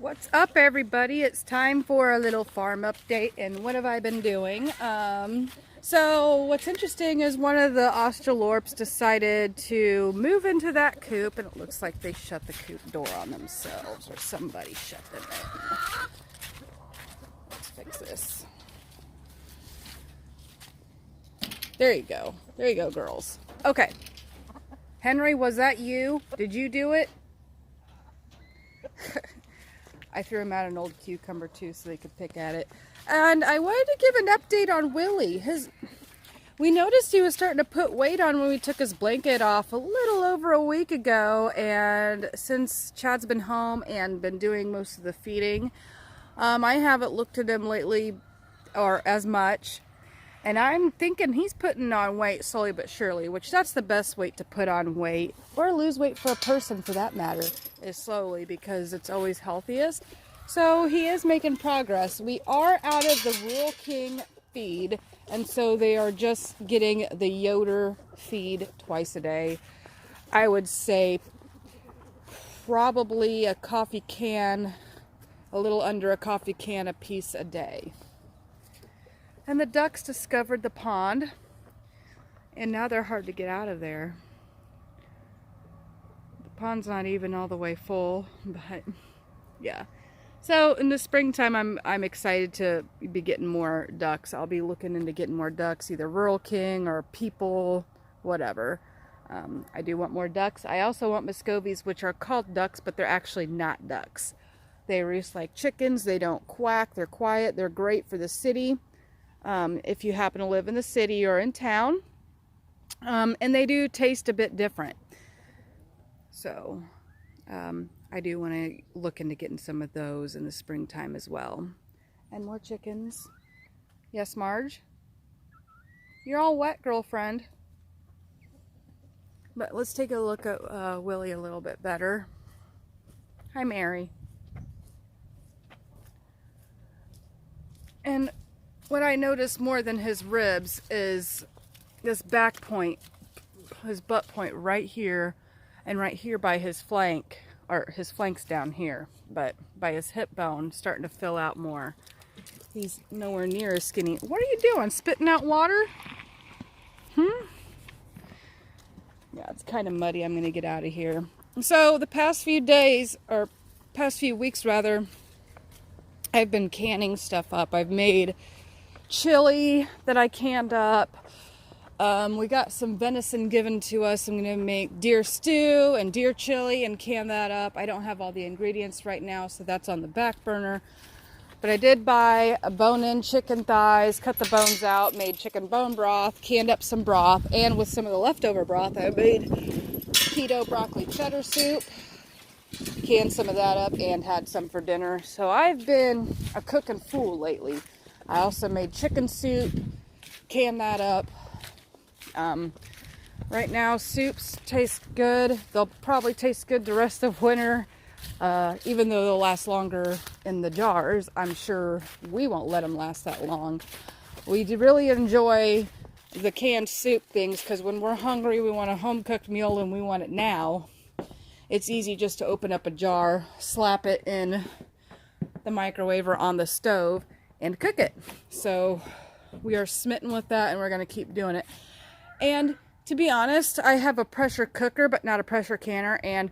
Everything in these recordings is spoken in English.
What's up, everybody? It's time for a little farm update. And what have I been doing? So what's interesting is one of the Australorps decided to move into that coop, and it looks like they shut the coop door on themselves, or somebody shut them in. Let's fix this. There you go. There you go, girls. Okay. Henry, was that you? Did you do it? I threw him out an old cucumber too so they could pick at it. And I wanted to give an update on Willy. We noticed he was starting to put weight on when we took his blanket off a little over a week ago. And since Chad's been home and been doing most of the feeding, I haven't looked at him lately or as much. And I'm thinking he's putting on weight slowly but surely, which that's the best weight to put on weight, or lose weight for a person for that matter, is slowly, because it's always healthiest. So he is making progress. We are out of the Rural King feed, and so they are just getting the Yoder feed twice a day. I would say probably a coffee can, a little under a coffee can a piece a day. And the ducks discovered the pond, and now they're hard to get out of there. The pond's not even all the way full, but yeah. So in the springtime, I'm excited to be getting more ducks. I'll be looking into getting more ducks, either Rural King or people, whatever. I do want more ducks. I also want Muscovies, which are called ducks, but they're actually not ducks. They roost like chickens. They don't quack. They're quiet. They're great for the city. If you happen to live in the city or in town, and they do taste a bit different. So I do want to look into getting some of those in the springtime as well. And more chickens. Yes, Marge? You're all wet, girlfriend. But let's take a look at Willy a little bit better. Hi, Mary. And what I noticed more than his ribs is this back point, his butt point right here, and right here by his flank, or his flank's down here, but by his hip bone starting to fill out more. He's nowhere near as skinny. What are you doing? Spitting out water? Yeah, it's kind of muddy. I'm going to get out of here. So the past few days, or past few weeks rather, I've been canning stuff up. I've made chili that I canned up. We got some venison given to us. I'm going to make deer stew and deer chili and can that up. I don't have all the ingredients right now, so that's on the back burner. But I did buy a bone-in chicken thighs, cut the bones out, made chicken bone broth, canned up some broth, and with some of the leftover broth, I made keto broccoli cheddar soup, canned some of that up, and had some for dinner. So I've been a cooking fool lately. I also made chicken soup, canned that up. Right now, soups taste good. They'll probably taste good the rest of winter, even though they'll last longer in the jars. I'm sure we won't let them last that long. We really enjoy the canned soup things because when we're hungry, we want a home-cooked meal and we want it now. It's easy just to open up a jar, slap it in the microwave or on the stove, and cook it. So we are smitten with that, and we're going to keep doing it. And to be honest, I have a pressure cooker but not a pressure canner, and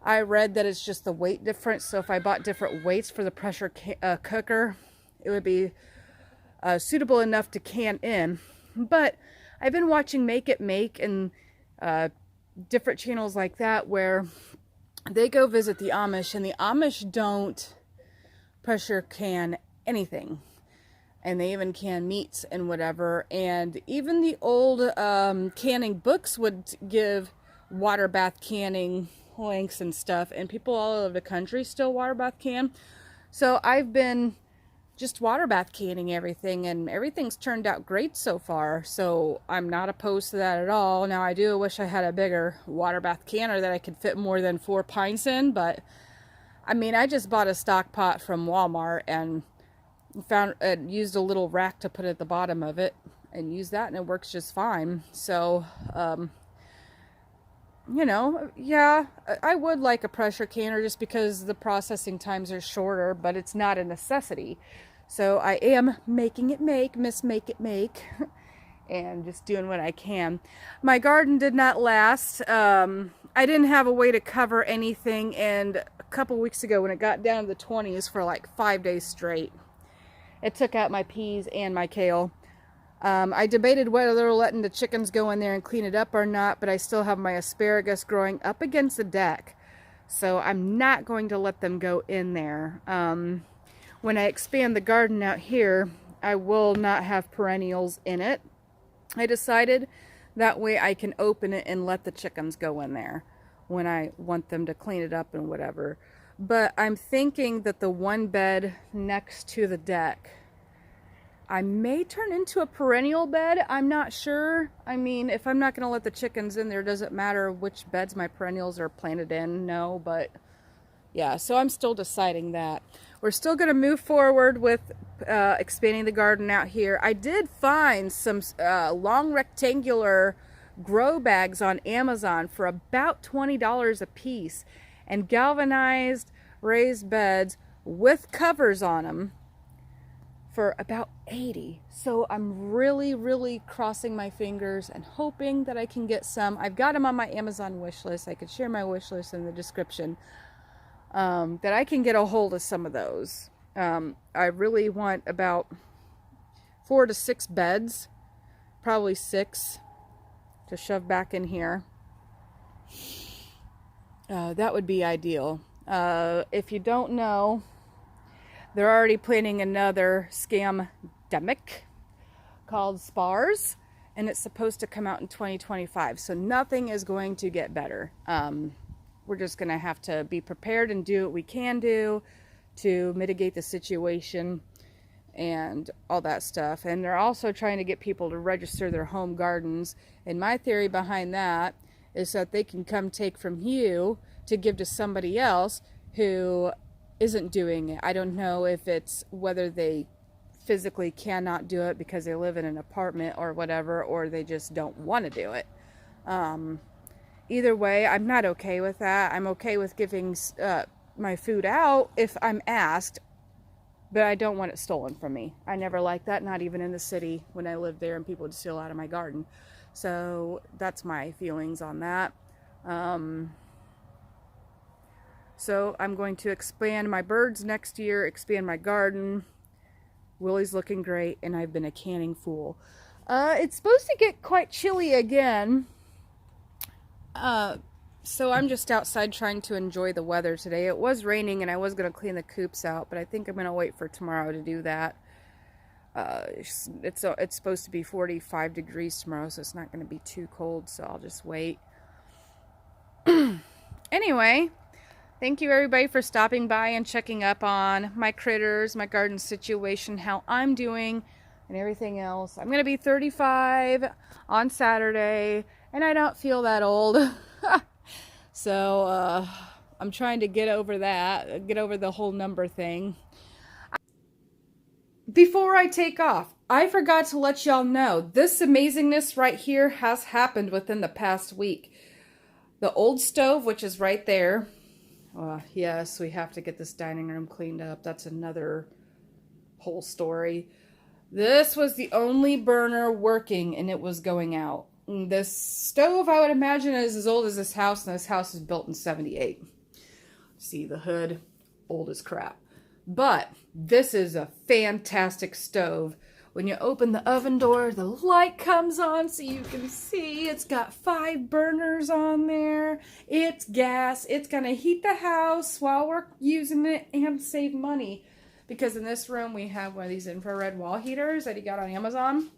I read that it's just the weight difference. So if I bought different weights for the pressure cooker, it would be suitable enough to can in. But I've been watching Make It Make and different channels like that where they go visit the Amish, and the Amish don't pressure can anything, and they even can meats and whatever. And even the old canning books would give water bath canning links and stuff, and people all over the country still water bath can. So I've been just water bath canning everything, and everything's turned out great so far, so I'm not opposed to that at all. Now I do wish I had a bigger water bath canner that I could fit more than 4 pints in, but I mean, I just bought a stock pot from Walmart and used a little rack to put at the bottom of it and used that, and it works just fine. So you know, yeah, I would like a pressure canner just because the processing times are shorter, but it's not a necessity. So I am making it make, Miss Make It Make, and just doing what I can. My garden did not last. I didn't have a way to cover anything, and a couple weeks ago when it got down to the 20s for like 5 days straight, it took out my peas and my kale. I debated whether letting the chickens go in there and clean it up or not, but I still have my asparagus growing up against the deck. So I'm not going to let them go in there. When I expand the garden out here, I will not have perennials in it. I decided that way I can open it and let the chickens go in there when I want them to clean it up and whatever. But I'm thinking that the one bed next to the deck, I may turn into a perennial bed. I'm not sure. I mean, if I'm not going to let the chickens in there, does it matter which beds my perennials are planted in? No, but yeah, so I'm still deciding that. We're still going to move forward with expanding the garden out here. I did find some long rectangular grow bags on Amazon for about $20 a piece, and galvanized raised beds with covers on them for about $80. So I'm really crossing my fingers and hoping that I can get some. I've got them on my Amazon wish list. I could share my wish list in the description. That I can get a hold of some of those. I really want about 4 to 6 beds, probably 6, to shove back in here. That would be ideal. If you don't know, they're already planning another scam-demic called SPARS, and it's supposed to come out in 2025. So nothing is going to get better. We're just going to have to be prepared and do what we can do to mitigate the situation and all that stuff. And they're also trying to get people to register their home gardens. And my theory behind that is that they can come take from you to give to somebody else who isn't doing it. I don't know if it's whether they physically cannot do it because they live in an apartment or whatever, or they just don't want to do it. Either way, I'm not okay with that. I'm okay with giving my food out if I'm asked, but I don't want it stolen from me. I never liked that, not even in the city when I lived there and people would steal out of my garden. So that's my feelings on that. So I'm going to expand my birds next year, expand my garden. Willy's looking great, and I've been a canning fool. It's supposed to get quite chilly again. So I'm just outside trying to enjoy the weather today. It was raining and I was going to clean the coops out, but I think I'm going to wait for tomorrow to do that. It's supposed to be 45 degrees tomorrow, so it's not going to be too cold, so I'll just wait. Anyway, thank you everybody for stopping by and checking up on my critters, my garden situation, how I'm doing, and everything else. I'm going to be 35 on Saturday, and I don't feel that old. So I'm trying to get over that, get over the whole number thing. Before I take off, I forgot to let y'all know this amazingness right here has happened within the past week. The old stove, which is right there. Yes, we have to get this dining room cleaned up. That's another whole story. This was the only burner working, and it was going out. This stove, I would imagine, is as old as this house, and this house was built in 78. See the hood? Old as crap. But this is a fantastic stove. When you open the oven door, the light comes on so you can see. It's got 5 burners on there. It's gas. It's going to heat the house while we're using it and save money. Because in this room, we have one of these infrared wall heaters that he got on Amazon,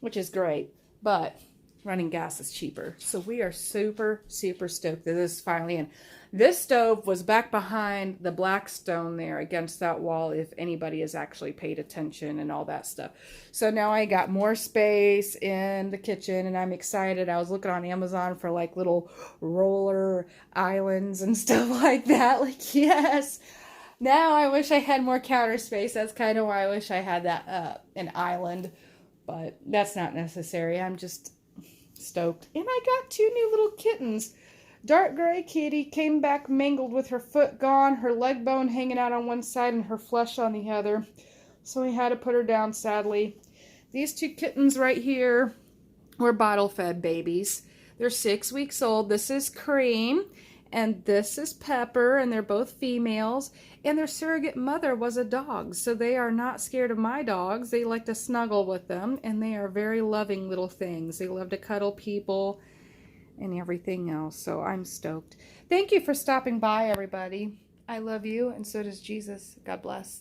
which is great. But running gas is cheaper. So we are super stoked that this is finally in. This stove was back behind the black stone there against that wall, if anybody has actually paid attention and all that stuff. So now I got more space in the kitchen, and I'm excited. I was looking on Amazon for like little roller islands and stuff like that. Like, yes. Now I wish I had more counter space. That's kind of why I wish I had that an island. But that's not necessary. I'm just stoked. And I got 2 new little kittens. Dark gray kitty came back mangled with her foot gone, her leg bone hanging out on one side and her flesh on the other. So we had to put her down, sadly. These two kittens right here were bottle-fed babies. They're 6 weeks old. This is Cream, and this is Pepper, and they're both females. And their surrogate mother was a dog, so they are not scared of my dogs. They like to snuggle with them, and they are very loving little things. They love to cuddle people and everything else, so I'm stoked. Thank you for stopping by, everybody. I love you, and so does Jesus. God bless.